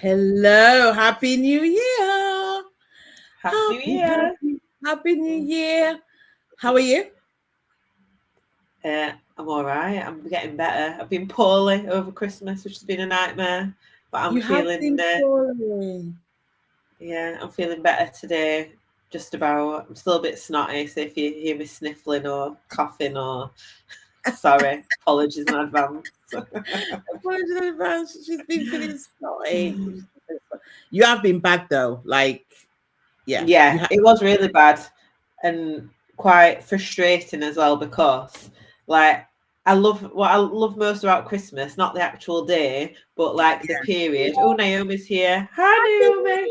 Hello, Happy New Year. Happy New Year. Happy New Year. How are you? I'm all right. I'm getting better. I've been poorly over Christmas, which has been a nightmare. But I'm You have feeling, been poorly. I'm feeling better today. Just about. I'm still a bit snotty, so if you hear me sniffling or coughing or sorry, apologies in advance. Apologies in advance. She's been feeling snotty. You have been bad though. Yeah, it was really bad and quite frustrating as well because, I love what I love most about Christmas, not the actual day, but the period. Oh, Naomi's here. Hi, Naomi.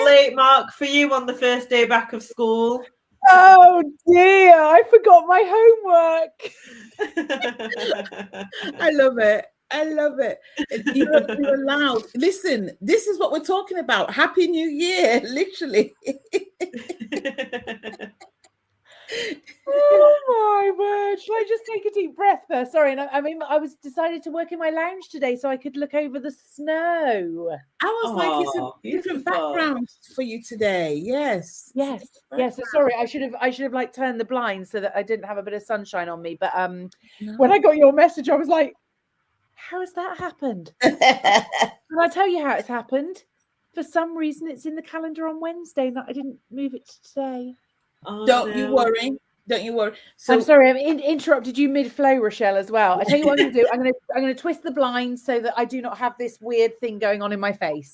Late mark for you on the first day back of school. Oh dear, I forgot my homework. I love it. I love it. You're allowed. Listen, this is what we're talking about. Happy New Year, literally. Oh my word! Shall I just take a deep breath first? Sorry, I was decided to work in my lounge today so I could look over the snow. I was like, it's a different background for you today. Yes. So sorry, I should have turned the blinds so that I didn't have a bit of sunshine on me. But when I got your message, I was like, how has that happened? Can I tell you how it's happened? For some reason, it's in the calendar on Wednesday, and I didn't move it to today. Oh, Don't you worry. So I'm sorry, I interrupted you mid-flow, Rochelle, as well. I tell you what I'm going to do. I'm going to twist the blinds so that I do not have this weird thing going on in my face.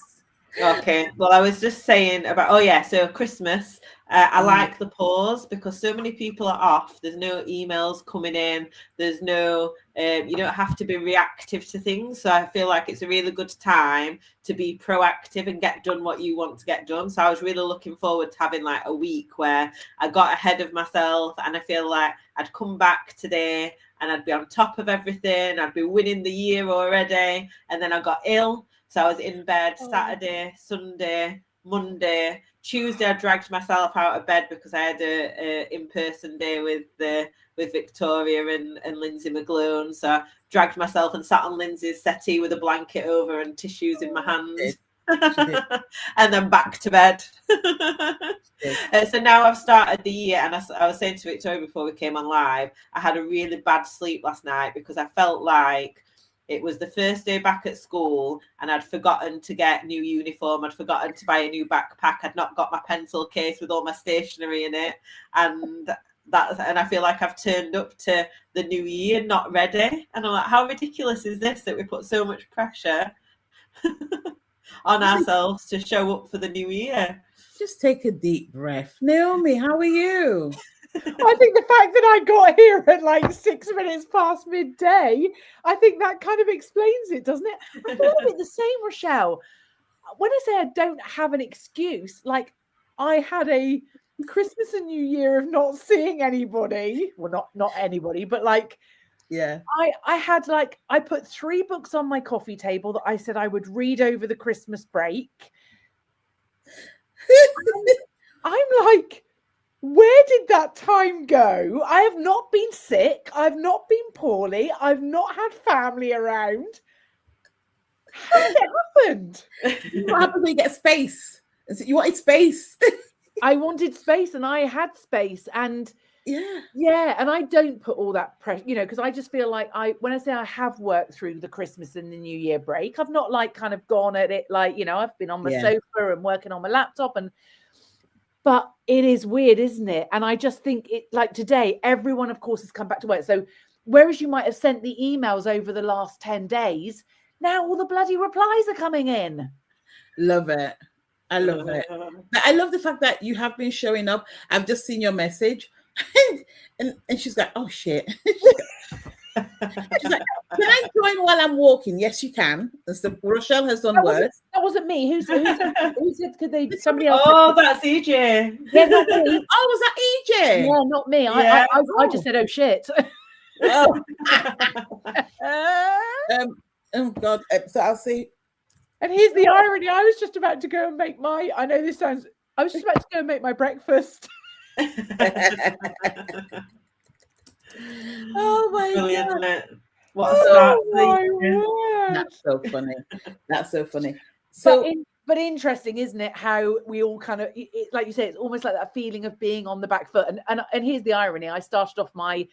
Okay. Well, I was just saying about so Christmas. I like the pause because so many people are off. There's no emails coming in. There's no you don't have to be reactive to things. So I feel like it's a really good time to be proactive and get done what you want to get done. So I was really looking forward to having a week where I got ahead of myself, and I feel like I'd come back today and I'd be on top of everything. I'd be winning the year already, and then I got ill. So I was in bed Saturday, Sunday, Monday, Tuesday. I dragged myself out of bed because I had a in-person day with Victoria and Lindsay McGlone. So I dragged myself and sat on Lindsay's settee with a blanket over and tissues in my hand. And then back to bed. So now I've started the year, and I was saying to Victoria before we came on live, I had a really bad sleep last night because I felt like it was the first day back at school and I'd forgotten to get new uniform. I'd forgotten to buy a new backpack. I'd not got my pencil case with all my stationery in it. And I feel like I've turned up to the new year not ready. And I'm like, how ridiculous is this that we put so much pressure on ourselves to show up for the new year? Just take a deep breath. Naomi, how are you? I think the fact that I got here at 6 minutes past midday, I think that kind of explains it, doesn't it? I feel a bit the same, Rochelle. When I say I don't have an excuse, I had a Christmas and New Year of not seeing anybody. Well, not anybody, but I had I put 3 books on my coffee table that I said I would read over the Christmas break. I'm like, where did that time go? I have not been sick. I've not been poorly. I've not had family around. How has it happened? What happens when you get space? You wanted space. I wanted space, and I had space, and and I don't put all that pressure, because I just feel like when I say I have worked through the Christmas and the New Year break, I've not kind of gone at it I've been on my sofa and working on my laptop but it is weird, isn't it? And I just think today, everyone, of course, has come back to work. So whereas you might have sent the emails over the last 10 days, now all the bloody replies are coming in. Love it. I love it. I love the fact that you have been showing up. I've just seen your message. and she's like, oh, shit. She's like, can I join while I'm walking? Yes, you can. So Rochelle has done worse. That wasn't me. Who said could they? Somebody else. Oh, that's EJ. Yeah, not me. Oh, was that EJ? Yeah, not me. Yeah. I just said, oh shit. Oh. Oh God. So I'll see. And here's the irony. I was just about to go and make I know this sounds. I was just about to go and make my breakfast. Oh my Brilliant, God. isn't it? What a start. That's so funny. That's so funny. So, but interesting, isn't it? How we all kind of, like you say, it's almost like that feeling of being on the back foot. And here's the irony: I started off my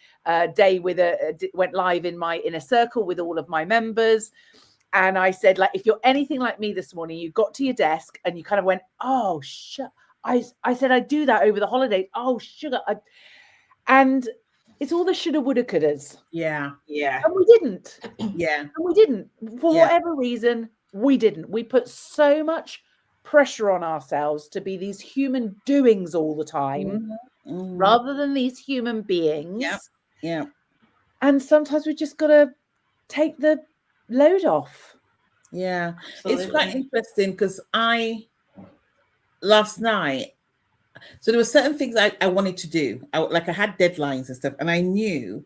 day with went live in my inner circle with all of my members, and I said, like, if you're anything like me this morning, you got to your desk and you kind of went, oh shit. I said I'd do that over the holidays. Oh sugar, and it's all the shoulda, woulda, couldas. Yeah. And we didn't. Yeah. And we didn't. For whatever reason, we didn't. We put so much pressure on ourselves to be these human doings all the time, rather than these human beings. Yeah. And sometimes we just got to take the load off. Yeah. Absolutely. It's quite interesting because last night, so there were certain things I wanted to do. I had deadlines and stuff, and I knew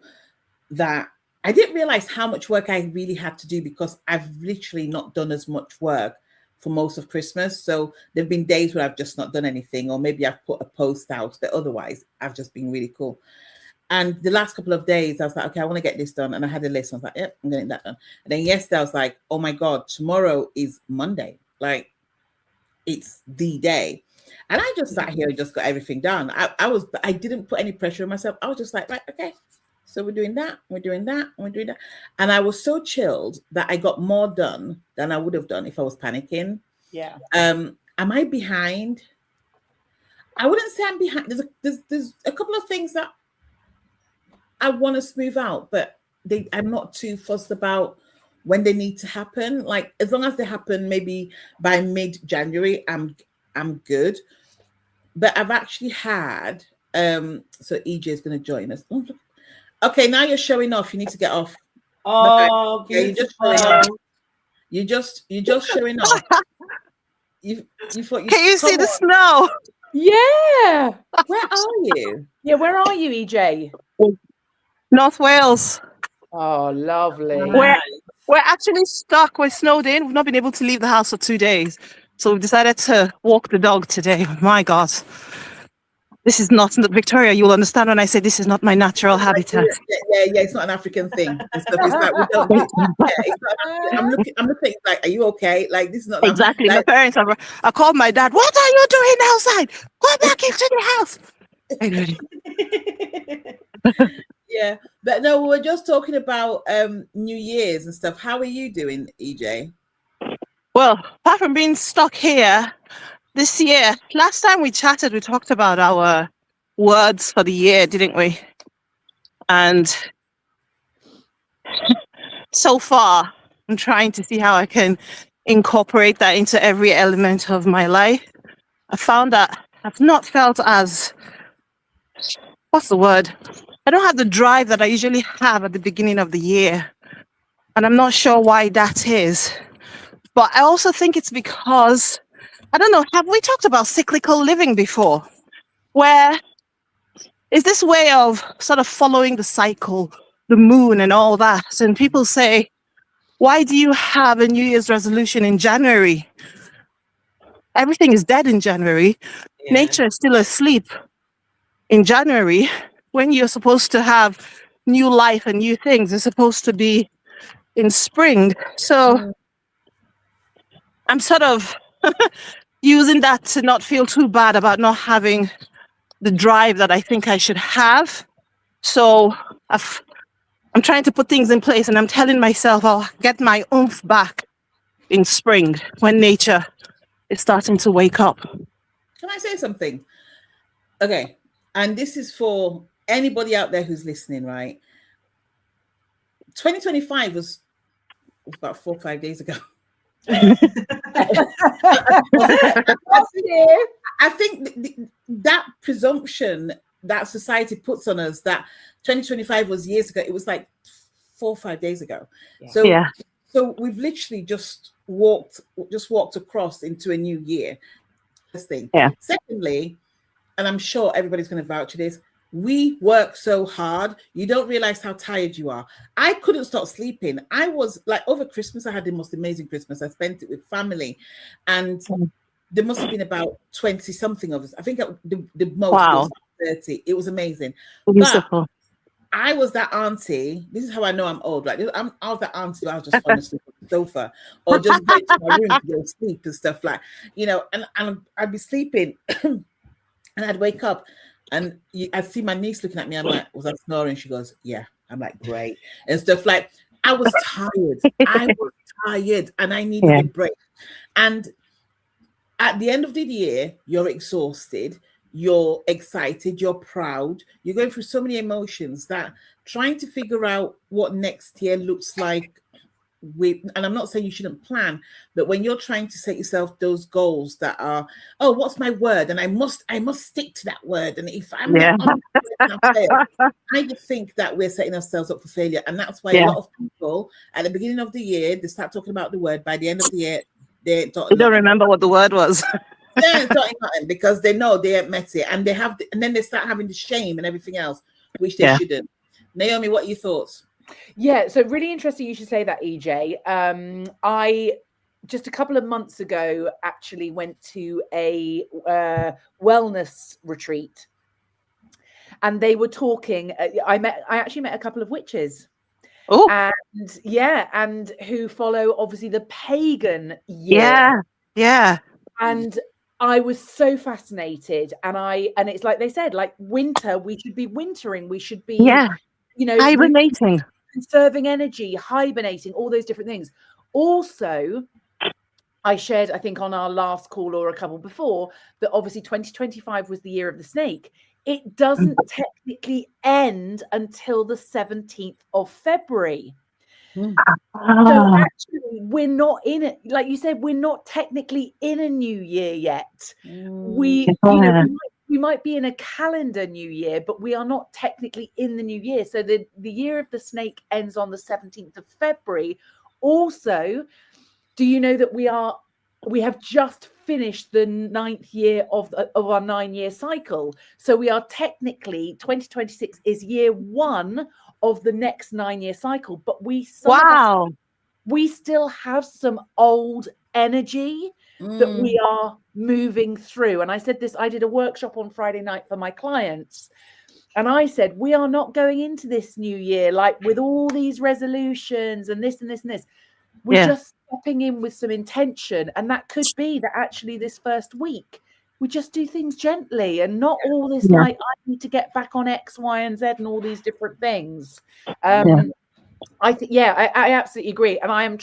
that I didn't realize how much work I really had to do because I've literally not done as much work for most of Christmas. So there've been days where I've just not done anything, or maybe I've put a post out, but otherwise I've just been really cool. And the last couple of days I was like, okay, I want to get this done. And I had a list. I was like, yep, I'm getting that done. And then yesterday I was like, oh my God, tomorrow is Monday. Like, it's the day. And I just sat here and just got everything done. I didn't put any pressure on myself. I was just like, right, okay. So we're doing that, we're doing that, we're doing that. And I was so chilled that I got more done than I would have done if I was panicking. Yeah. Am I behind? I wouldn't say I'm behind. There's a couple of things that I want to smooth out, but I'm not too fussed about when they need to happen. Like, as long as they happen maybe by mid-January, I'm good. But I've actually had so EJ is going to join us. Okay, now you're showing off. You need to get off. Oh, yeah, you're just showing off. You're just showing off. You thought Can you see the snow? Yeah. Where are you? Yeah, where are you, EJ? North Wales. Oh, lovely. We're actually stuck. We're snowed in. We've not been able to leave the house for 2 days. So we've decided to walk the dog today. My God. This is not Victoria. You'll understand when I say this is not my natural habitat. Yeah. It's not an African thing. It's like we don't. I'm looking. Like, are you okay? Like, this is not exactly. My parents are. I called my dad. What are you doing outside? Go back into the house. Yeah, but no, we're just talking about New Year's and stuff. How are you doing, EJ? Well, apart from being stuck here this year, last time we chatted, we talked about our words for the year, didn't we? And so far, I'm trying to see how I can incorporate that into every element of my life. I found that I've not felt as, what's the word? I don't have the drive that I usually have at the beginning of the year. And I'm not sure why that is. But I also think it's because, I don't know, have we talked about cyclical living before? Where is this way of sort of following the cycle, the moon and all that? And people say, why do you have a New Year's resolution in January? Everything is dead in January. Yeah. Nature is still asleep in January. When you're supposed to have new life and new things, it's supposed to be in spring. So I'm sort of using that to not feel too bad about not having the drive that I think I should have. So I'm trying to put things in place, and I'm telling myself I'll get my oomph back in spring when nature is starting to wake up. Can I say something? Okay. And this is for anybody out there who's listening, right? 2025 was about 4 or 5 days ago. I think that presumption that society puts on us that 2025 was years ago, it was like 4 or 5 days ago. Yeah. So we've literally just walked across into a new year. This thing. Yeah. Secondly, and I'm sure everybody's going to vouch for this, we work so hard, you don't realize how tired you are. I couldn't stop sleeping. I was like, over Christmas, I had the most amazing Christmas. I spent it with family, and there must have been about 20 something of us. I think the most was 30. It was amazing. Beautiful. I was that auntie. This is how I know I'm old, right? I was that auntie. I was just falling asleep on the sofa, or just going to my room to go to sleep and stuff like, and I'd be sleeping, and I'd wake up, and I'd see my niece looking at me. I'm like, was I snoring? She goes, yeah. I'm like, great, and stuff like. I was tired. And I needed a break. And at the end of the year, you're exhausted. You're excited, you're proud, you're going through so many emotions that trying to figure out what next year looks like and I'm not saying you shouldn't plan, but when you're trying to set yourself those goals that are, oh, what's my word? And I must stick to that word. And if I'm not on I'll fail. I just think that we're setting ourselves up for failure. And that's why a lot of people at the beginning of the year, they start talking about the word. By the end of the year, they don't remember what the word was. They're talking nothing because they know they ain't met it, and and then they start having the shame and everything else, which they shouldn't. Naomi, what are your thoughts? Yeah, so really interesting you should say that, EJ. I just a couple of months ago actually went to a wellness retreat, and they were talking. I actually met a couple of witches. Oh, and who follow obviously the pagan year. Yeah. And I was so fascinated, and it's like they said, like winter, we should be wintering, we should be, hibernating, conserving energy, hibernating, all those different things. Also, I shared, I think on our last call or a couple before, that obviously 2025 was the year of the snake. It doesn't technically end until the 17th of February. So actually, we're not in it. Like you said, we're not technically in a new year yet. We might be in a calendar new year, but we are not technically in the new year. So the year of the snake ends on the 17th of February. Also, do you know that we have just finished the 9th year of our 9-year cycle? So we are technically 2026 is year 1 of the next 9-year cycle, but we still have some old energy that we are moving through. And I said this, I did a workshop on Friday night for my clients, and I said, we are not going into this new year like with all these resolutions and this and this and this. We're just stepping in with some intention, and that could be that actually this first week we just do things gently and not all this like I need to get back on X, Y, and Z and all these different things. I think, I absolutely agree. And I am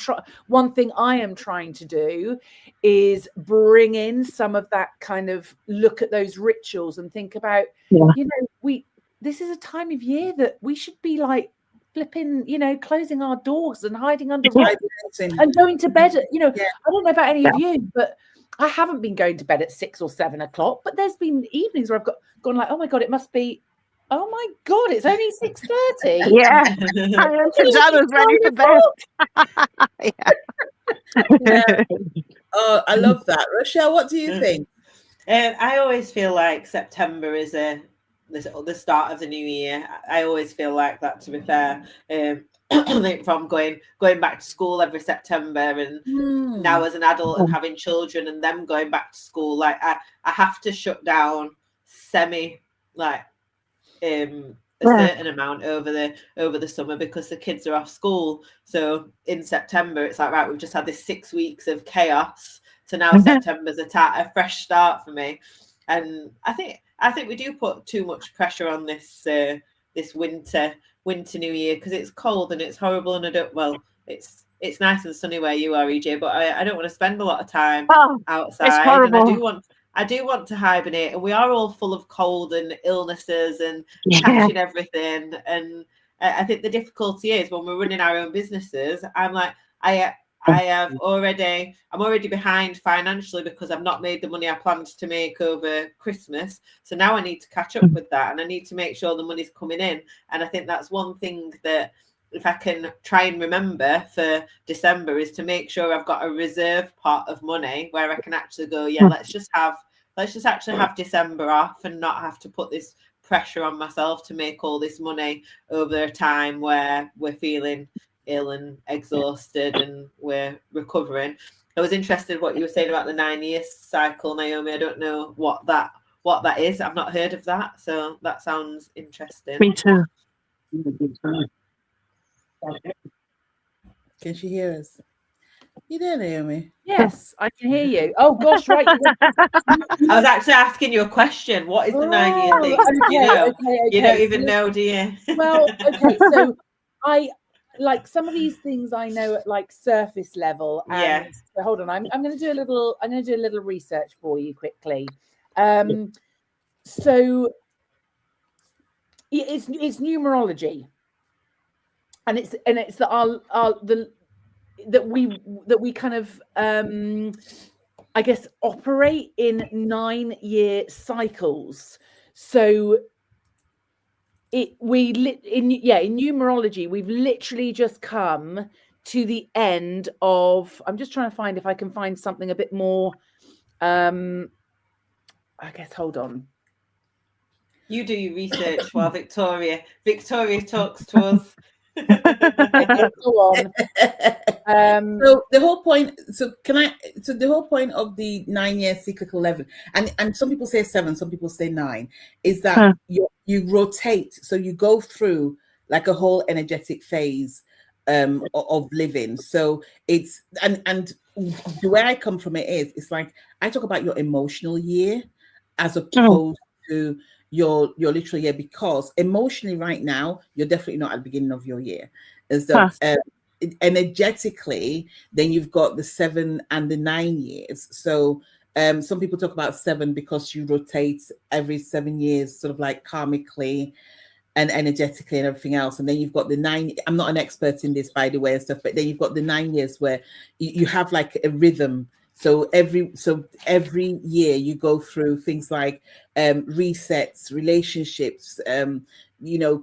one thing I am trying to do is bring in some of that kind of look at those rituals and think about, this is a time of year that we should be like flipping, closing our doors and hiding under rocks and going to bed. I don't know about any of you, but I haven't been going to bed at 6 or 7 o'clock, but there's been evenings where I've gone like, oh my God, it must be, oh my God, it's only 6:30. Yeah. I am pajamas ready for bed. Oh, I love that. Rochelle, what do you think? I always feel like September is the start of the new year. I always feel like that, to be fair. I think from going back to school every September, and now as an adult and having children and them going back to school, like I have to shut down a certain amount over the summer because the kids are off school. So in September it's like, right, we've just had this 6 weeks of chaos, so now September's a fresh start for me. And I think we do put too much pressure on this winter new year because it's cold and it's horrible, and it's nice and sunny where you are, EJ, but I don't want to spend a lot of time outside. It's horrible. And I do want to hibernate, and we are all full of cold and illnesses and catching everything. And I think the difficulty is when we're running our own businesses, I'm like, I'm already behind financially because I've not made the money I planned to make over Christmas. So now I need to catch up with that, and I need to make sure the money's coming in. And I think that's one thing that if I can try and remember for December is to make sure I've got a reserve pot of money where I can actually go, let's just actually have December off and not have to put this pressure on myself to make all this money over a time where we're feeling ill and exhausted and we're recovering. I was interested what you were saying about the 9-year cycle, Naomi. I don't know what that is. I've not heard of that, so that sounds interesting. Me too. Can she hear us? You there, Naomi? Yes, I can hear you. Oh gosh, right. I was actually asking you a question. What is the 9-year thing? Okay, You don't even know, do you? Well, okay, so I like some of these things I know at like surface level. And so hold on, I'm going to do a little research for you quickly. So it's numerology, and it's that we kind of I guess operate in 9-year cycles. So in numerology, we've literally just come to the end of, I'm just trying to find if I can find something a bit more, I guess, hold on. You do your research while Victoria talks to us. Go on. So the whole point. So the whole point of the 9-year cyclical level, and some people say 7, some people say 9, is that you rotate. So you go through like a whole energetic phase of living. So it's and the way I come from it is, it's like I talk about your emotional year as opposed to your literal year, because emotionally right now you're definitely not at the beginning of your year. As energetically, then you've got the 7 and the 9 years. So some people talk about 7 because you rotate every 7 years, sort of like karmically and energetically and everything else. And then you've got the 9. I'm not an expert in this, by the way, and stuff, but then you've got the 9 years where you have like a rhythm. So every year you go through things like resets, relationships,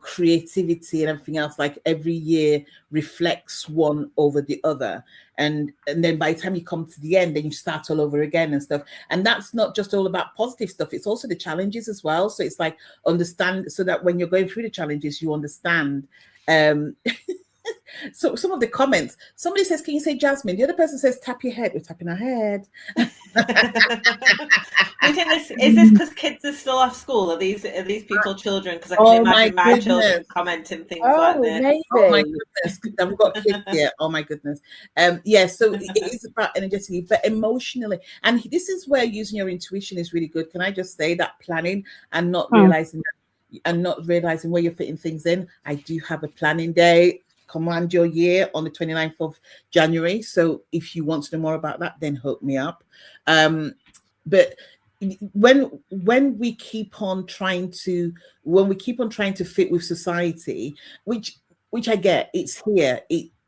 creativity and everything else. Like every year reflects one over the other, and then by the time you come to the end, then you start all over again and stuff. And that's not just all about positive stuff, it's also the challenges as well. So it's like understand, so that when you're going through the challenges, you understand. So some of the comments, somebody says, can you say Jasmine? The other person says, tap your head. We're tapping our head. Is this because kids are still off school? Are these people children? Because I can imagine my children commenting things like this. Maybe. Oh my goodness, I've got kids here. Oh my goodness. So it is about energetically, but emotionally. And this is where using your intuition is really good. Can I just say that planning and not realizing where you're fitting things in? I do have a planning day. Command your year on the 29th of January. So if you want to know more about that, then hook me up. But when we keep on trying to fit with society, which I get, it's here.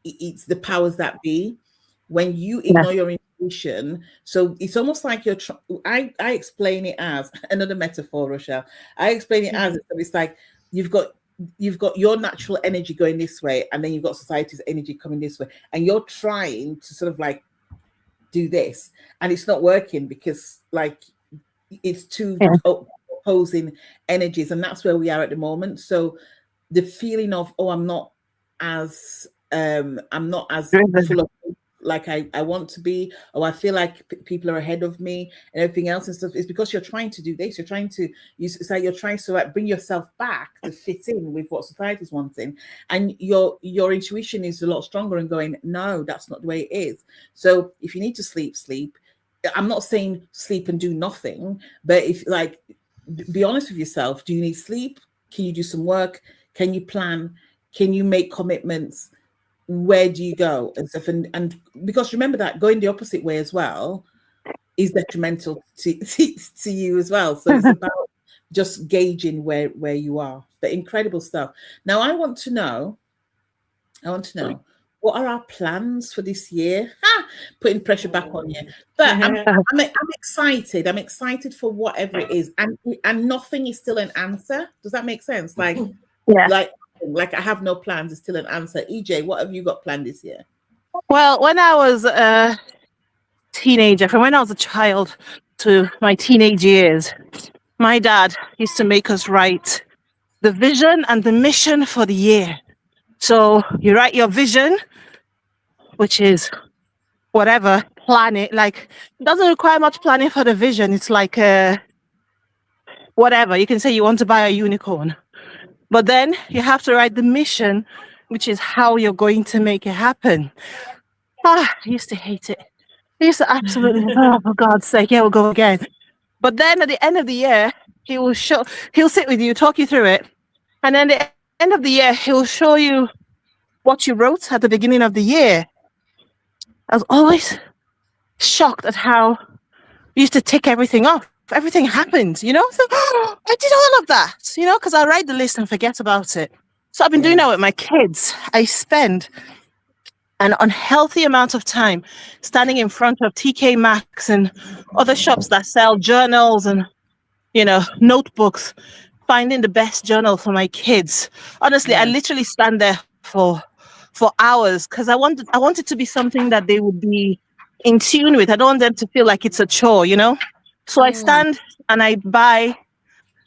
It's the powers that be. When you ignore your intuition, so it's almost like I explain it as another metaphor, Rochelle. I explain it as it's like you've got your natural energy going this way, and then you've got society's energy coming this way, and you're trying to sort of like do this, and it's not working because like it's two opposing energies, and that's where we are at the moment. So the feeling of I'm not as full of like I want to be, or I feel like people are ahead of me and everything else and stuff, is because you're trying to do this. You're trying to you're trying to like bring yourself back to fit in with what society's wanting, and your intuition is a lot stronger and going, no, that's not the way it is. So if you need to sleep. I'm not saying sleep and do nothing, but if like be honest with yourself. Do you need sleep? Can you do some work? Can you plan? Can you make commitments? Where do you go and stuff? And because remember that going the opposite way as well is detrimental to you as well. So it's about just gauging where you are. But incredible stuff. Now I want to know what are our plans for this year? Putting pressure back on you. But I'm excited. I'm excited for whatever it is. And nothing is still an answer. Does that make sense? Like I have no plans, it's still an answer. EJ, what have you got planned this year? Well, when I was a teenager, from when I was a child to my teenage years, my dad used to make us write the vision and the mission for the year. So you write your vision, which is whatever, plan it. Like, it doesn't require much planning for the vision. It's like whatever. You can say you want to buy a unicorn. But then you have to write the mission, which is how you're going to make it happen. I used to hate it. I used to absolutely, oh, for God's sake, yeah, we'll go again. But then at the end of the year, he'll sit with you, talk you through it. And then at the end of the year, he'll show you what you wrote at the beginning of the year. I was always shocked at how you used to tick everything off. Everything happened, So I did all of that, because I write the list and forget about it. So I've been doing that with my kids. I spend an unhealthy amount of time standing in front of TK Maxx and other shops that sell journals and, notebooks, finding the best journal for my kids. Honestly, I literally stand there for hours because I want it to be something that they would be in tune with. I don't want them to feel like it's a chore, So I stand and I buy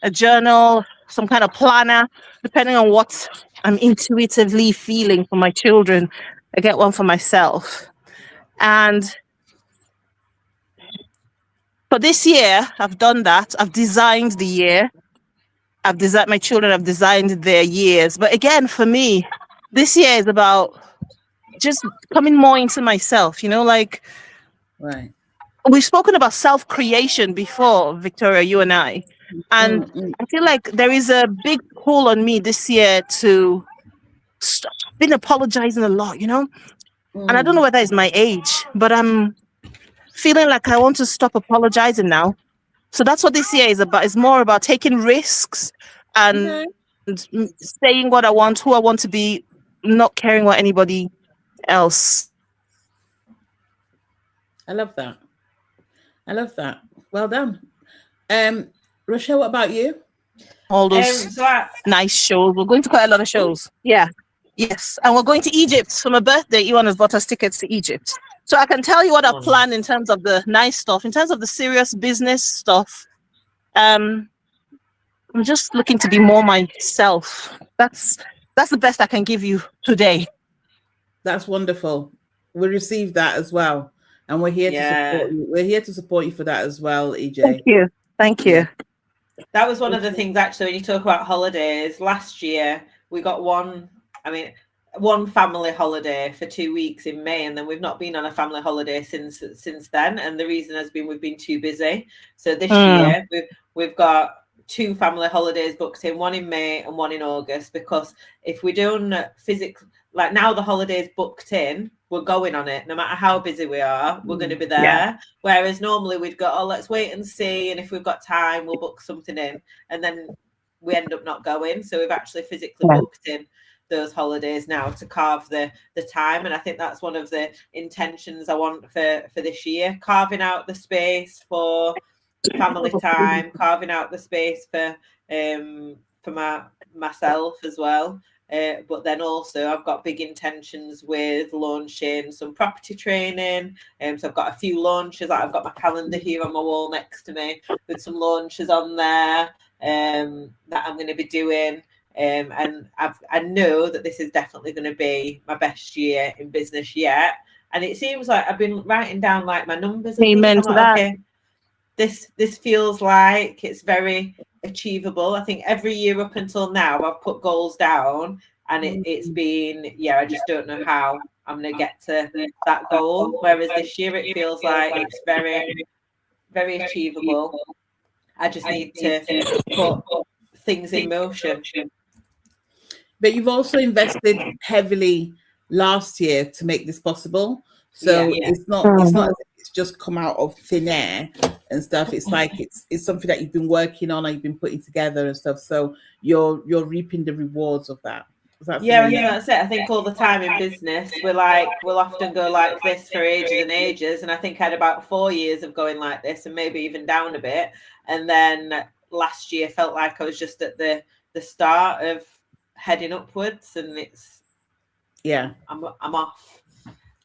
a journal, some kind of planner, depending on what I'm intuitively feeling for my children. I get one for myself. And for this year, I've done that. I've designed the year. My children have designed their years. But again, for me, this year is about just coming more into myself, Right. We've spoken about self-creation before, Victoria, you and I. And I feel like there is a big pull on me this year to stop. I've been apologizing a lot, And I don't know whether it's my age, but I'm feeling like I want to stop apologizing now. So that's what this year is about. It's more about taking risks and saying what I want, who I want to be, not caring what anybody else. I love that. Well done. Rochelle, what about you? All those nice shows. We're going to quite a lot of shows. Yeah. Yes. And we're going to Egypt for my birthday. Ewan has bought us tickets to Egypt. So I can tell you what I've planned in terms of the nice stuff, in terms of the serious business stuff. I'm just looking to be more myself. That's the best I can give you today. That's wonderful. We received that as well. And we're here to support you. We're here to support you for that as well, EJ. Thank you. That was one of the things, actually, when you talk about holidays. Last year, we got one family holiday for 2 weeks in May, and then we've not been on a family holiday since then. And the reason has been we've been too busy. So this year, we've got 2 family holidays booked in, one in May and one in August, because if we don't physically, like now the holiday's booked in, we're going on it. No matter how busy we are, we're going to be there. Yeah. Whereas normally we'd go, let's wait and see. And if we've got time, we'll book something in. And then we end up not going. So we've actually physically booked in those holidays now to carve the time. And I think that's one of the intentions I want for this year, carving out the space for family time, carving out the space for myself as well. But then also I've got big intentions with launching some property training. So I've got a few launches. I've got my calendar here on my wall next to me with some launches on there that I'm going to be doing. And I know that this is definitely going to be my best year in business yet. And it seems like I've been writing down like my numbers. Amen to that. Okay, this feels like it's very achievable. I think every year up until now I've put goals down and it's been I just don't know how I'm gonna get to that goal, whereas this year it feels like it's very, very achievable. I just need to put things in motion. But you've also invested heavily last year to make this possible, so it's not as if it's just come out of thin air and stuff. It's like it's something that you've been working on and you've been putting together and stuff. So you're reaping the rewards of that. That's it. I think all the time in business we'll often go like this for ages and ages. And I think I had about 4 years of going like this and maybe even down a bit. And then last year felt like I was just at the start of heading upwards, and it's I'm off.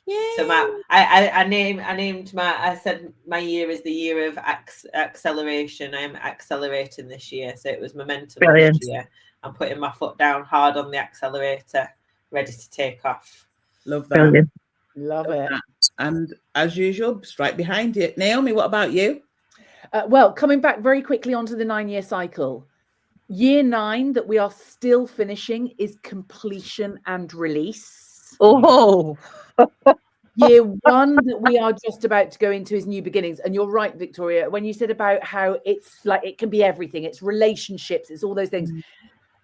Yeah. So I said my year is the year of acceleration. I am accelerating this year. So it was momentum. Brilliant. This year. I'm putting my foot down hard on the accelerator, ready to take off. Love that. Brilliant. Love it. And as usual, straight behind it. Naomi, what about you? Well, coming back very quickly onto the 9-year cycle. Year 9 that we are still finishing is completion and release. Oh, Year 1 that we are just about to go into is new beginnings. And you're right, Victoria, when you said about how it's like it can be everything, it's relationships, it's all those things.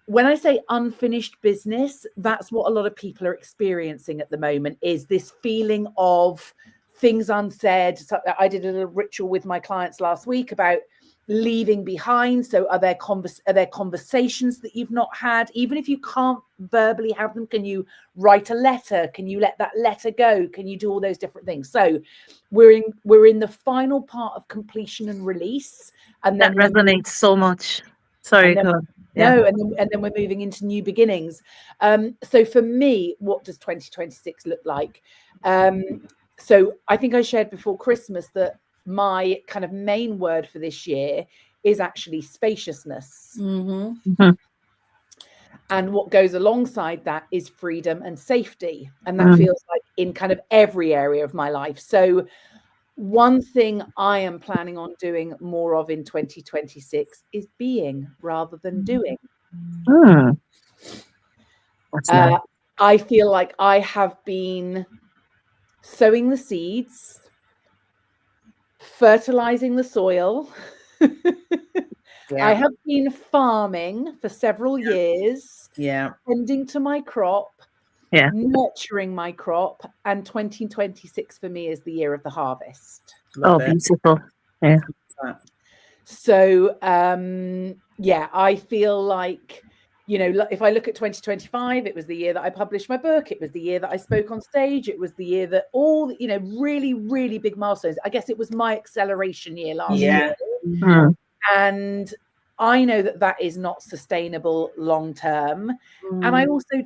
When I say unfinished business, that's what a lot of people are experiencing at the moment, is this feeling of things unsaid. So I did a little ritual with my clients last week about leaving behind. So are there conversations that you've not had? Even if you can't verbally have them, can you write a letter? Can you let that letter go? Can you do all those different things? So we're in the final part of completion and release. And that then resonates so much. Sorry, go on. Yeah. No, and then we're moving into new beginnings. So for me, what does 2026 look like? So I think I shared before Christmas that my kind of main word for this year is actually spaciousness. And what goes alongside that is freedom and safety. And that feels like in kind of every area of my life. So one thing I am planning on doing more of in 2026 is being rather than doing. Nice. I feel like I have been sowing the seeds, fertilizing the soil. I have been farming for several years, tending to my crop, nurturing my crop, and 2026 for me is the year of the harvest. Beautiful. Yeah. So I feel like, you know, if I look at 2025, it was the year that I published my book. It was the year that I spoke on stage. It was the year that all, you know, really, really big milestones. I guess it was my acceleration year last year. And I know that that is not sustainable long term. And I also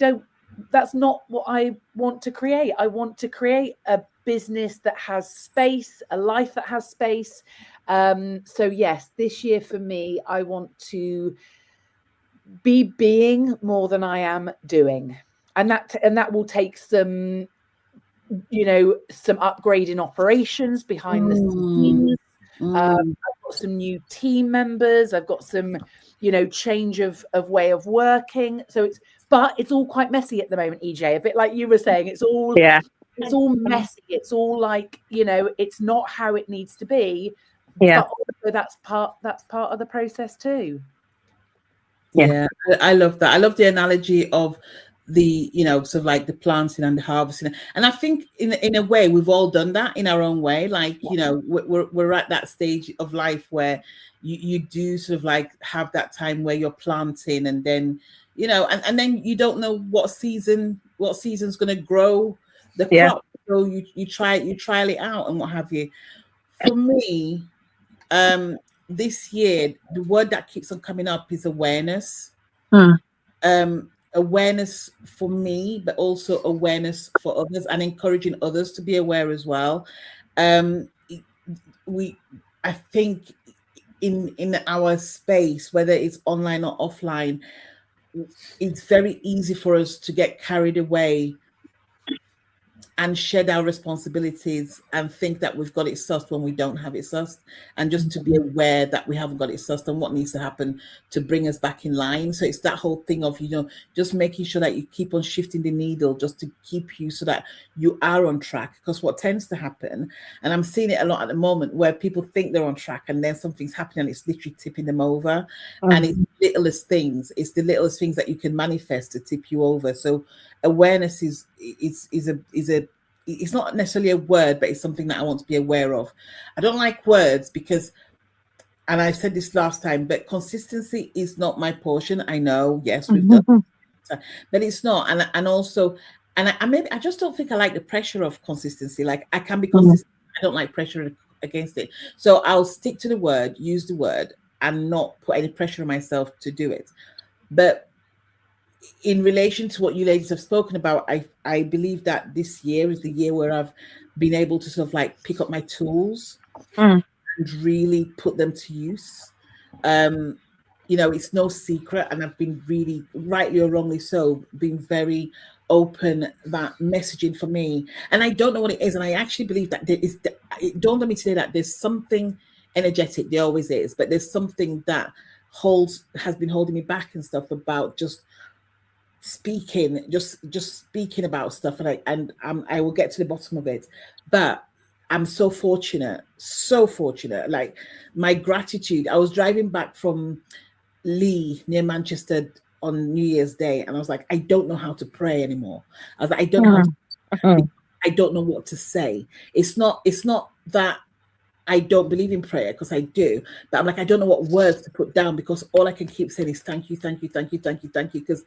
that's not what I want to create. I want to create a business that has space, a life that has space. So yes, this year for me, I want to be being more than I am doing. And that will take some, you know, some upgrade in operations behind the scenes. I've got some new team members. I've got some, you know, change of way of working. So but it's all quite messy at the moment, EJ, a bit like you were saying. It's all messy. It's all like, you know, it's not how it needs to be. But also that's part of the process too. Yeah, I love that. I love the analogy of the, you know, sort of like the planting and the harvesting. And I think in a way we've all done that in our own way. Like, you know, we're at that stage of life where you do sort of like have that time where you're planting, and then, you know, and then you don't know what season's going to grow the crop. So you trial it out and what have you. For me, this year, the word that keeps on coming up is awareness. Awareness for me, but also awareness for others, and encouraging others to be aware as well. I think in our space, whether it's online or offline, it's very easy for us to get carried away and shed our responsibilities and think that we've got it sussed when we don't have it sussed, and just to be aware that we haven't got it sussed and what needs to happen to bring us back in line. So it's that whole thing of, you know, just making sure that you keep on shifting the needle just to keep you so that you are on track. Because what tends to happen, and I'm seeing it a lot at the moment, where people think they're on track and then something's happening and it's literally tipping them over. And it's the littlest things that you can manifest to tip you over. So awareness is it's not necessarily a word, but it's something that I want to be aware of. I don't like words because, and I said this last time, but consistency is not my portion. I know, yes, we've done, but it's not. And also, I just don't think I like the pressure of consistency. Like, I can be consistent. I don't like pressure against it. So I'll stick to the word, use the word, and not put any pressure on myself to do it. But in relation to what you ladies have spoken about, I believe that this year is the year where I've been able to sort of like pick up my tools and really put them to use. You know, it's no secret, and I've been really, rightly or wrongly so, being very open that messaging for me, and I don't know what it is, and I actually believe that it dawned on me today that there's something energetic, there always is, but there's something that has been holding me back and stuff about just speaking, just speaking about stuff, and I will get to the bottom of it. But I'm so fortunate. Like, my gratitude. I was driving back from Lee near Manchester on New Year's Day, and I was like, I don't know how to pray anymore. I was like, I don't know how to, I don't know what to say. It's not that I don't believe in prayer, because I do, but I'm like, I don't know what words to put down, because all I can keep saying is thank you, thank you, thank you, thank you, thank you. Because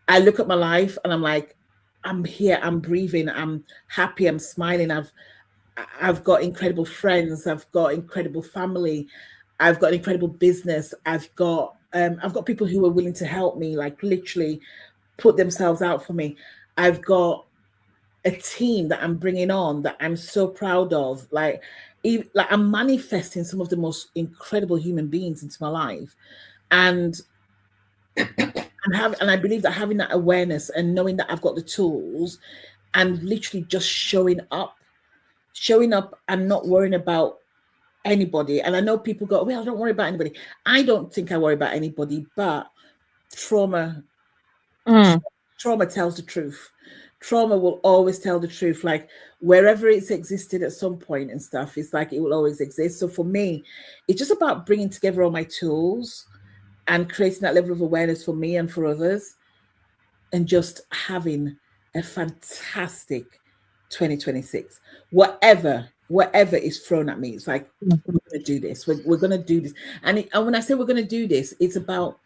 I look at my life and I'm like, I'm here, I'm breathing, I'm happy, I'm smiling. I've got incredible friends, I've got incredible family, I've got incredible business, I've got people who are willing to help me, like literally put themselves out for me. I've got a team that I'm bringing on that I'm so proud of. Like I'm manifesting some of the most incredible human beings into my life, and I believe that having that awareness and knowing that I've got the tools, and literally just showing up and not worrying about anybody. And I know people go, well, don't worry about anybody. I don't think I worry about anybody, but trauma tells the truth. Trauma will always tell the truth. Like, wherever it's existed at some point and stuff, it's like it will always exist. So for me, it's just about bringing together all my tools and creating that level of awareness for me and for others, and just having a fantastic 2026. Whatever is thrown at me, it's like, we're going to do this. We're going to do this. And when I say we're going to do this, it's about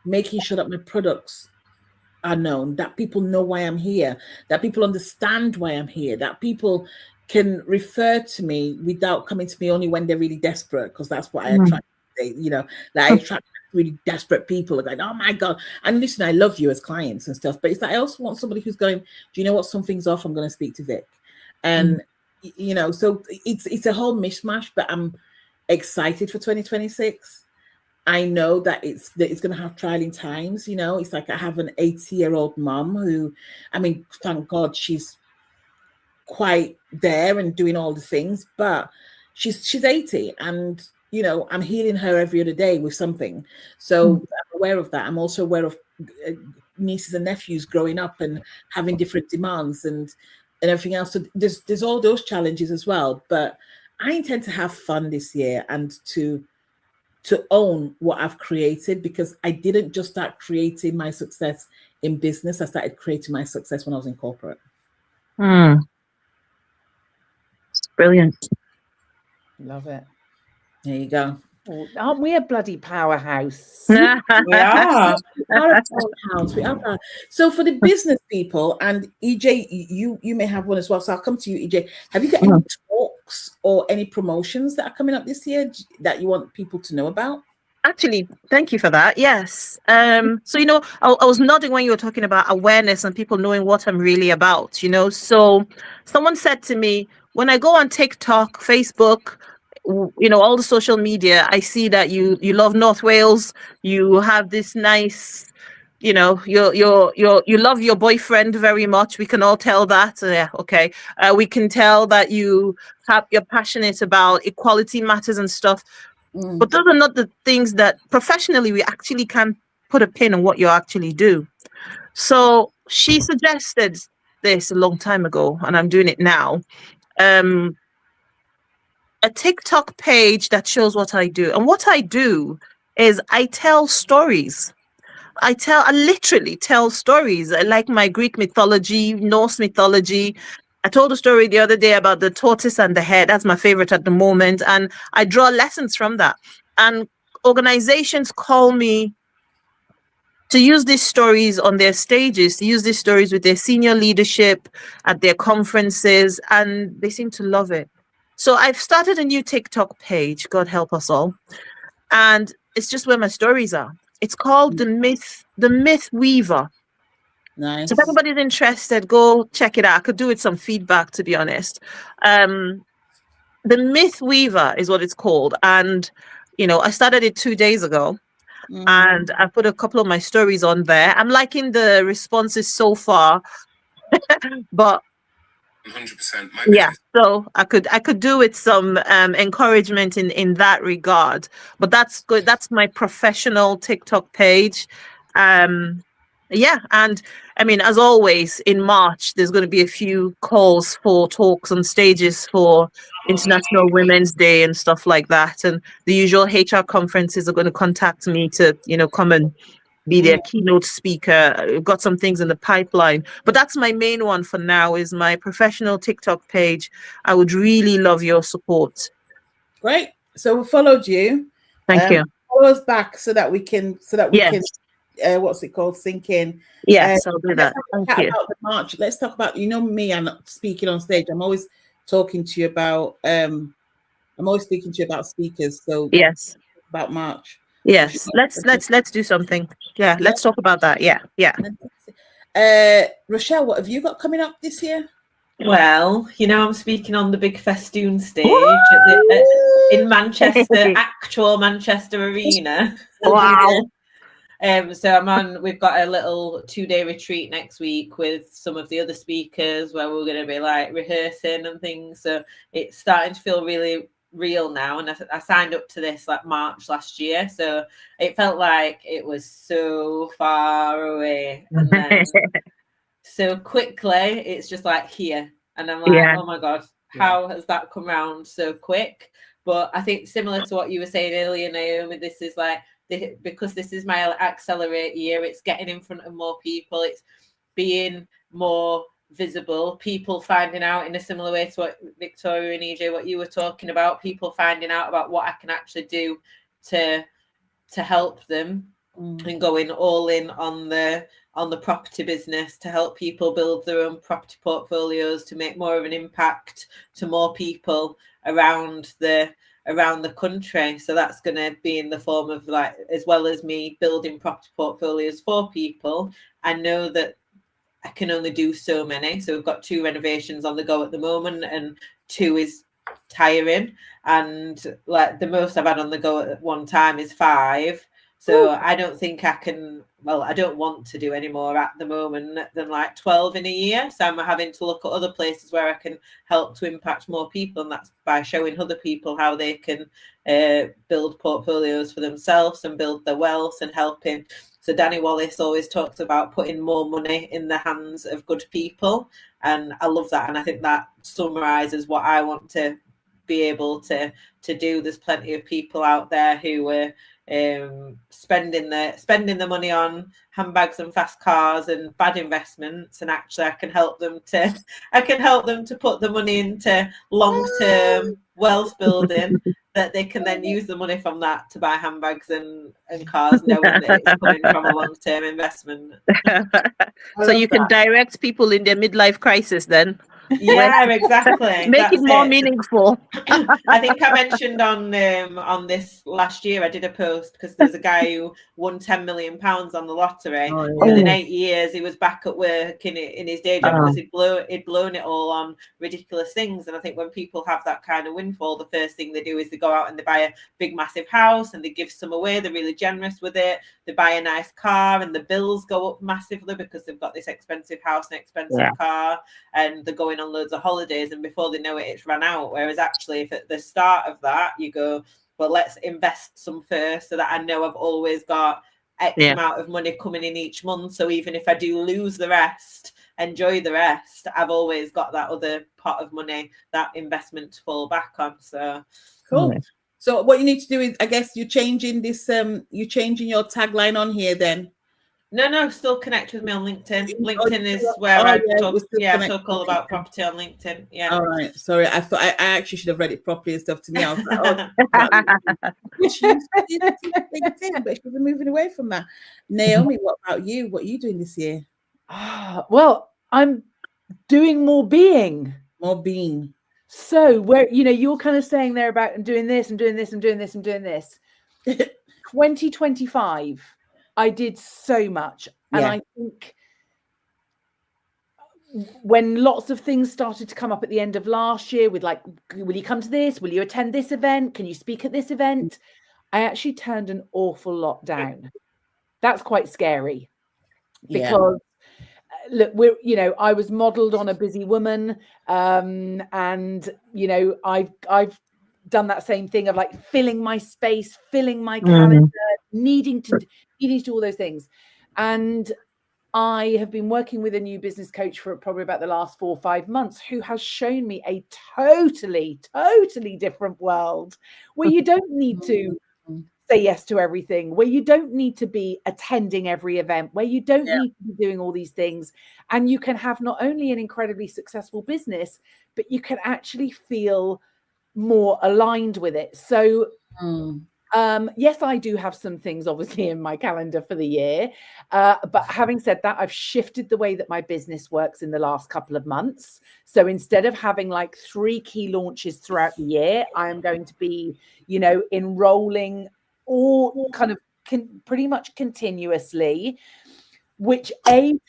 making sure that my products are known, that people know why I'm here, that people understand why I'm here, that people can refer to me without coming to me only when they're really desperate, because that's what I attract. I attract really desperate people, like, oh my God. And listen, I love you as clients and stuff, but it's like, I also want somebody who's going, do you know what, something's off, I'm going to speak to Vic. And so it's a whole mishmash, but I'm excited for 2026. I know that it's going to have trying times. It's like I have an 80-year-old mom who, I mean, thank God she's quite there and doing all the things, but she's 80, and I'm healing her every other day with something. So I'm aware of that. I'm also aware of nieces and nephews growing up and having different demands and everything else. So there's all those challenges as well. But I intend to have fun this year and to own what I've created, because I didn't just start creating my success in business. I started creating my success when I was in corporate. It's brilliant. Love it. There you go. Aren't we a bloody powerhouse? We are. We are a powerhouse. We are. So for the business people, and EJ, you may have one as well. So I'll come to you, EJ. Have you got any talks or any promotions that are coming up this year that you want people to know about? Actually, thank you for that. Yes. So, I was nodding when you were talking about awareness and people knowing what I'm really about, So someone said to me, when I go on TikTok, Facebook, all the social media, I see that you love North Wales. You have this nice, you love your boyfriend very much. We can all tell that. Yeah, okay. We can tell that you're passionate about equality matters and stuff. But those are not the things that professionally we actually can put a pin on what you actually do. So she suggested this a long time ago, and I'm doing it now. A TikTok page that shows what I do. And what I do is I tell stories. I literally tell stories. I like my Greek mythology, Norse mythology. I told a story the other day about the tortoise and the hare. That's my favorite at the moment. And I draw lessons from that. And organizations call me to use these stories on their stages, to use these stories with their senior leadership at their conferences, and they seem to love it. So I've started a new TikTok page, God help us all. And it's just where my stories are. It's called The Myth Weaver. Nice. So if anybody's interested, go check it out. I could do with some feedback, to be honest. The Myth Weaver is what it's called. And, I started it 2 days ago. And I put a couple of my stories on there. I'm liking the responses so far. But 100%. Yeah, so I could do with some encouragement in that regard. But that's good. That's my professional TikTok page. Yeah, and I mean, as always, in March there's going to be a few calls for talks on stages for International Women's Day and stuff like that. And the usual HR conferences are going to contact me to, come and be their keynote speaker. I've got some things in the pipeline, but that's my main one for now, is my professional TikTok page. I would really love your support. Great. So we followed you. Thank you. Follow us back so that we can Yes. what's it called? Sink in. Yes, I'll do that. Thank you. About the March. Let's talk about, me, I'm not speaking on stage. I'm always talking to you about speakers. So yes, about March. Yes, let's do something. Yeah, let's talk about that. Yeah. Rochelle, what have you got coming up this year? Well, I'm speaking on the big festoon stage in Manchester, actual Manchester Arena. Wow. So we've got a little 2-day retreat next week with some of the other speakers where we're going to be like rehearsing and things. So it's starting to feel really real now, and I signed up to this like March last year, so it felt like it was so far away, and then so quickly it's just like here, and I'm like, oh my god, how has that come around so quick? But I think similar to what you were saying earlier, Naomi, this is like because this is my accelerate year, it's getting in front of more people, it's being more visible, people finding out in a similar way to what Victoria and EJ, what you were talking about, people finding out about what I can actually do to help them, and going all in on the property business to help people build their own property portfolios, to make more of an impact to more people around the country. So that's going to be in the form of, like, as well as me building property portfolios for people, I know that I can only do so many. So we've got 2 renovations on the go at the moment, and 2 is tiring. And like the most I've had on the go at one time is 5. So I don't think I can, I don't want to do any more at the moment than like 12 in a year. So I'm having to look at other places where I can help to impact more people. And that's by showing other people how they can build portfolios for themselves and build their wealth, and helping. So Danny Wallace always talks about putting more money in the hands of good people. And I love that. And I think that summarizes what I want to be able to do. There's plenty of people out there who are spending the money on handbags and fast cars and bad investments, and actually I can help them to put the money into long-term wealth building, that they can then use the money from that to buy handbags and cars, knowing that it's coming from a long-term investment. So you can direct people in their midlife crisis then. Yeah, exactly. Make it more meaningful. I think I mentioned on this last year, I did a post because there's a guy who won £10 million on the lottery. Within 8 years, he was back at work in his day job because he'd blown it all on ridiculous things. And I think when people have that kind of windfall, the first thing they do is they go out and they buy a big, massive house and they give some away. They're really generous with it. They buy a nice car and the bills go up massively because they've got this expensive house and expensive car, and they're going on loads of holidays, and before they know it, it's run out. Whereas actually, if at the start of that you go, well, let's invest some first, so that I know I've always got X amount of money coming in each month. So even if I do lose the rest, enjoy the rest, I've always got that other pot of money, that investment to fall back on. So cool. So what you need to do is, I guess, you're changing your tagline on here then. No, still connect with me on LinkedIn. LinkedIn is where I talk all about property on LinkedIn. Yeah. All right. Sorry, I thought I actually should have read it properly and stuff. To me, I was like, LinkedIn, but she's moving away from that. Naomi, what about you? What are you doing this year? Well, I'm doing more being. More being. So where you're kind of saying there about and doing this and doing this and doing this and doing this. 2025. I did so much. And I think when lots of things started to come up at the end of last year with like, will you come to this? Will you attend this event? Can you speak at this event? I actually turned an awful lot down. That's quite scary because look, I was modeled on a busy woman, and I've done that same thing of like filling my space, filling my calendar, needing to do all those things. And I have been working with a new business coach for probably about the last 4 or 5 months, who has shown me a totally different world where you don't need to say yes to everything, where you don't need to be attending every event, where you don't need to be doing all these things. And you can have not only an incredibly successful business, but you can actually feel more aligned with it. So yes, I do have some things obviously in my calendar for the year. But having said that, I've shifted the way that my business works in the last couple of months. So instead of having like 3 key launches throughout the year, I am going to be, enrolling all kind of pretty much continuously, which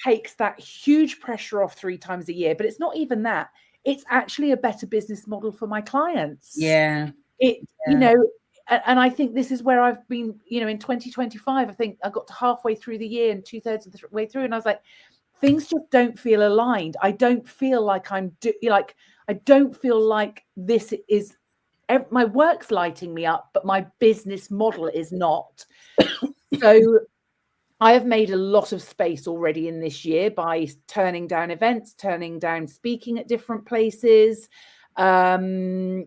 takes that huge pressure off 3 times a year. But it's not even that. It's actually a better business model for my clients. Yeah. And I think this is where I've been, in 2025, I think I got to halfway through the year and 2/3 of the way through. And I was like, things just don't feel aligned. I don't feel like I don't feel like this is, my work's lighting me up, but my business model is not. So I have made a lot of space already in this year by turning down events, turning down speaking at different places. So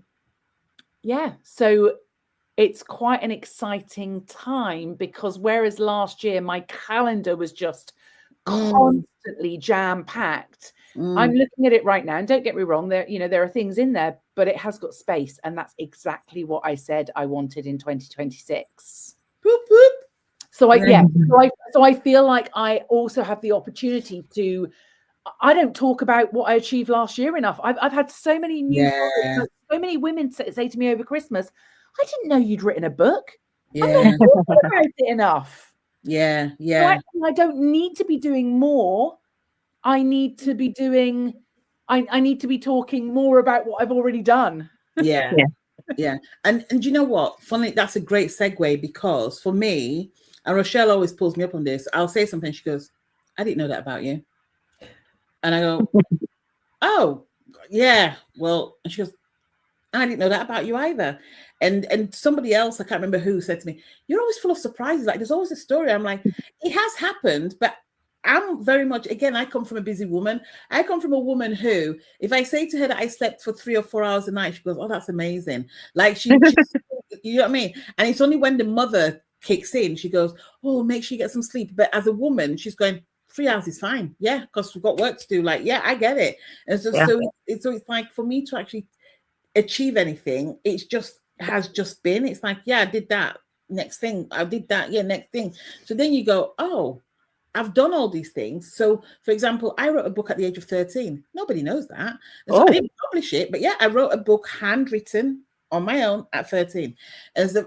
it's quite an exciting time, because whereas last year my calendar was just constantly jam-packed, I'm looking at it right now, and don't get me wrong, there are things in there, but it has got space, and that's exactly what I said I wanted in 2026. Boop, boop. So I feel like I also have the opportunity to. I don't talk about what I achieved last year enough. I've had so many new, so many women say to me over Christmas, "I didn't know you'd written a book." Yeah. I'm not talking about it enough. Yeah. So actually, I don't need to be doing more. I need to be doing. I need to be talking more about what I've already done. Yeah. And you know what? Funny, that's a great segue, because for me, and Rochelle always pulls me up on this, I'll say something, she goes, "I didn't know that about you." And I go, "Oh, yeah, well," and she goes, "I didn't know that about you either." And somebody else, I can't remember who, said to me, "You're always full of surprises. Like, there's always a story." I'm like, it has happened, but I'm very much, again, I come from a busy woman. I come from a woman who, if I say to her that I slept for 3 or 4 hours a night, she goes, "Oh, that's amazing." Like she you know what I mean? And it's only when the mother kicks in, she goes, "Oh, make sure you get some sleep." But as a woman, she's going, 3 hours is fine. Yeah, because we've got work to do. Like, yeah, I get it. And so it's like, for me to actually achieve anything, it's been, it's like, yeah, I did that, next thing, I did that, yeah, next thing. So then you go, oh, I've done all these things. So, for example, I wrote a book at the age of 13. Nobody knows that. And so I didn't publish it, but yeah, I wrote a book handwritten on my own at 13.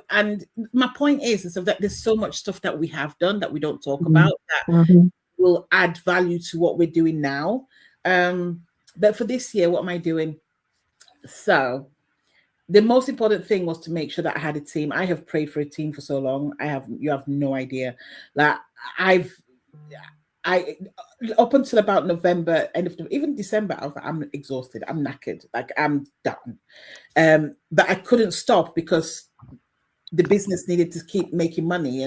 And my point is that there's so much stuff that we have done that we don't talk about that will add value to what we're doing now. But for this year, what am I doing? So the most important thing was to make sure that I had a team. I have prayed for a team for so long. You have no idea. Like, I up until about November, even December, I was like, I'm exhausted, I'm knackered, like I'm done. But I couldn't stop, because the business needed to keep making money,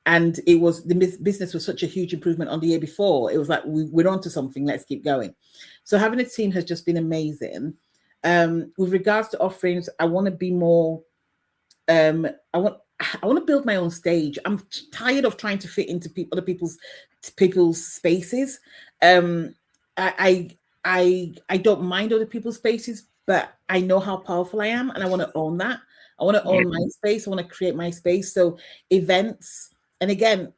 and it was, the business was such a huge improvement on the year before. It was like, we're onto something, let's keep going. So having a team has just been amazing. With regards to offerings, I want to be more, I want to build my own stage. I'm tired of trying to fit into other people's spaces. I don't mind other people's spaces, but I know how powerful I am, and I want to own that. I want to own my space. I want to create my space. So events, and again,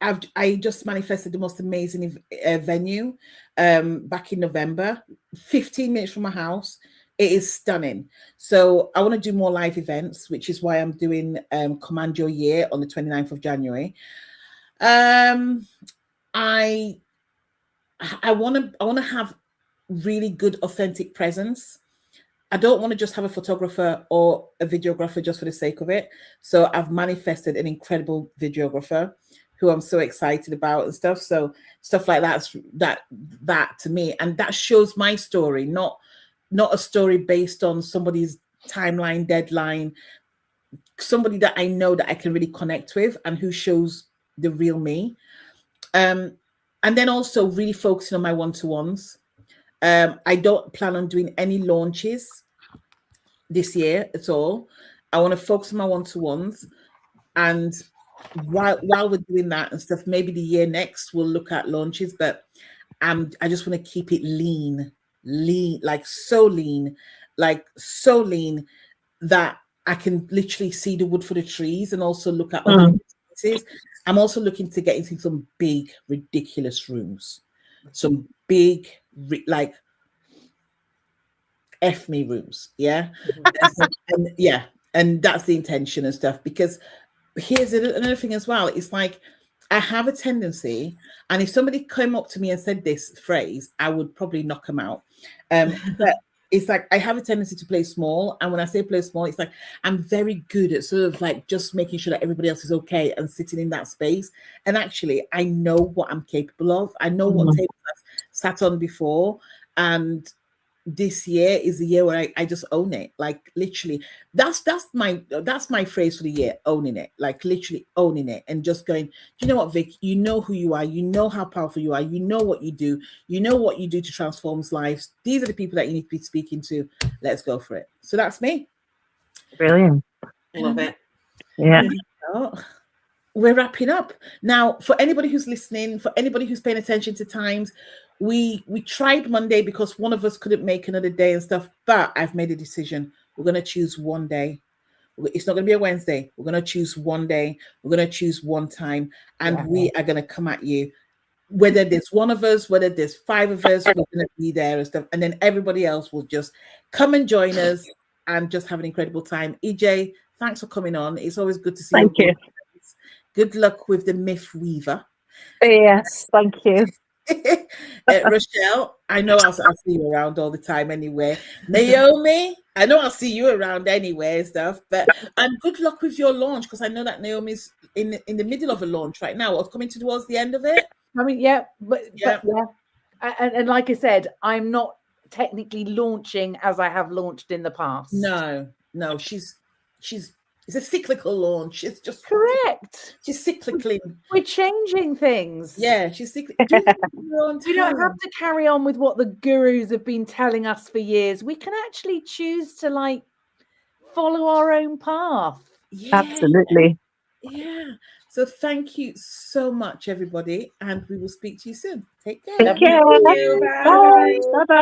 I just manifested the most amazing venue back in November, 15 minutes from my house. It is stunning. So I want to do more live events, which is why I'm doing Command Your Year on the 29th of January. I want to have really good, authentic presence. I don't want to just have a photographer or a videographer just for the sake of it. So I've manifested an incredible videographer who I'm so excited about and stuff. So stuff like that to me, and that shows my story, not a story based on somebody's timeline, deadline, somebody that I know that I can really connect with and who shows the real me. And then also really focusing on my one-to-ones. I don't plan on doing any launches this year at all. I want to focus on my one-to-ones, and while we're doing that and stuff, maybe the year next we'll look at launches, but I just want to keep it lean, like so lean that I can literally see the wood for the trees, and also look at other places. I'm also looking to get into some big, ridiculous rooms, some big, like F me rooms, yeah, and that's the intention and stuff. Because here's another thing as well. It's like I have a tendency, and if somebody came up to me and said this phrase, I would probably knock them out. But it's like I have a tendency to play small, and when I say play small, it's like I'm very good at sort of like just making sure that everybody else is okay and sitting in that space. And actually, I know what I'm capable of. I know what tables I've sat on before, and this year is the year where I just own it. Like literally, that's my phrase for the year: owning it. Like literally owning it, and just going, do you know what, Vic? You know who you are. You know how powerful you are. You know what you do. You know what you do to transform lives. These are the people that you need to be speaking to. Let's go for it. So that's me. Brilliant. Love it. Yeah. We're wrapping up now. For anybody who's listening, for anybody who's paying attention to times, we tried Monday because one of us couldn't make another day and stuff, but I've made a decision. We're going to choose one day. It's not going to be a Wednesday. We're going to choose one day. We're going to choose one time, and we are going to come at you. Whether there's one of us, whether there's 5 of us, we're going to be there and stuff, and then everybody else will just come and join us and just have an incredible time. EJ, thanks for coming on. It's always good to see you. Thank you. Good luck with the Myth Weaver. Yes, thank you. Rochelle, I know I'll see you around all the time anyway. Naomi, I know I'll see you around anyway and stuff, but good luck with your launch, because I know that Naomi's in the middle of a launch right now, or coming towards the end of it. I mean, but and like I said, I'm not technically launching as I have launched in the past. No, she's it's a cyclical launch. It's just correct. She's cyclically. We're changing things. Yeah, she's cyclical. We don't have to carry on with what the gurus have been telling us for years. We can actually choose to like follow our own path. Yeah. Absolutely. Yeah. So thank you so much, everybody, and we will speak to you soon. Take care. Take care. Bye. Bye. Bye.